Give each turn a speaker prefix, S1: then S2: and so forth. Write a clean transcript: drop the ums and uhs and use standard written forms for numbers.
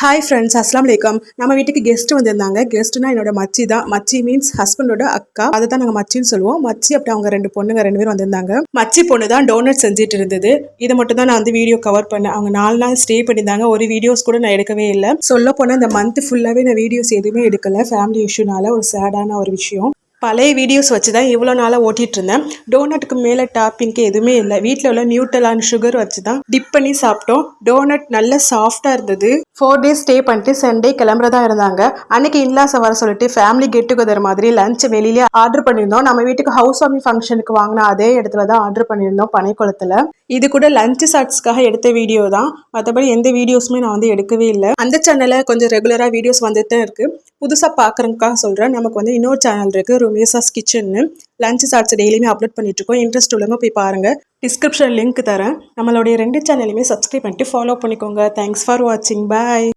S1: Hi friends, அஸ்லாம் வலைக்கம். நம்ம வீட்டுக்கு கெஸ்ட் வந்திருந்தாங்க. கெஸ்ட்னா என்னோட மச்சி தான். மச்சி மீன்ஸ் ஹஸ்பண்டோட அக்கா. அதை தான் நாங்கள் மச்சின்னு சொல்லுவோம். மச்சி அப்படி அவங்க ரெண்டு பொண்ணுங்க 2 பேரும் வந்திருந்தாங்க. மச்சி பொண்ணு தான் டோனட் செஞ்சுட்டு இருந்தது. இதை மட்டும் தான் நான் வந்து வீடியோ கவர் பண்ணேன். அவங்க 4 நாள் ஸ்டே பண்ணியிருந்தாங்க. ஒரு வீடியோஸ் கூட நான் எடுக்கவே இல்லை. சொல்ல போனால் இந்த மந்த் ஃபுல்லாகவே நான் வீடியோஸ் எதுவுமே எடுக்கலை. ஃபேமிலி இஷ்யூனால ஒரு சேடான ஒரு விஷயம். பழைய வீடியோஸ் வச்சு தான் இவ்வளோ நாளாக ஓட்டிகிட்டு இருந்தேன். டோனட்டுக்கு மேலே டாப்பிங்க்கு எதுவுமே இல்லை. வீட்டில் உள்ள நியூட்ரலான சுகர் வச்சு தான் டிப் பண்ணி சாப்பிட்டோம். டோனட் நல்ல சாஃப்டாக இருந்தது. 4 டேஸ் ஸ்டே பண்ணிட்டு சண்டே கிளம்புறதா இருந்தாங்க. அன்னைக்கு இன்லாஸை வர சொல்லிட்டு ஃபேமிலி கெட் டுகெதர் மாதிரி லஞ்ச் வெளியிலே ஆர்டர் பண்ணியிருந்தோம். நம்ம வீட்டுக்கு ஹவுஸ் வார்மிங் ஃபங்க்ஷனுக்கு வாங்கின அதே இடத்துல தான் ஆர்டர் பண்ணியிருந்தோம், பனைக்குளத்தில். இது கூட லஞ்ச் ஷார்ட்ஸ்க்காக எடுத்த வீடியோ தான். மற்றபடி எந்த வீடியோஸுமே நான் வந்து எடுக்கவே இல்லை. அந்த சேனலில் கொஞ்சம் ரெகுலராக வீடியோஸ் வந்துட்டு தான் இருக்குது. புதுசாக பார்க்குறதுக்காக சொல்கிறேன். நமக்கு வந்து இன்னொரு சேனல் இருக்குது, ருமேசாஸ் கிச்சன்னு. லஞ்ச் ஷார்ட்ஸ் டெய்லியுமே அப்லோட் பண்ணிட்டுருக்கோம். இன்ட்ரெஸ்ட் உள்ளவங்க போய் பாருங்கள். டிஸ்கிரிப்ஷன் லிங்க் தரேன். நம்மளுடைய 2 சேனலையுமே சப்ஸ்கிரைப் பண்ணிட்டு ஃபாலோ பண்ணிக்கோங்க. தேங்க்ஸ் ஃபார் வாட்சிங். பாய்.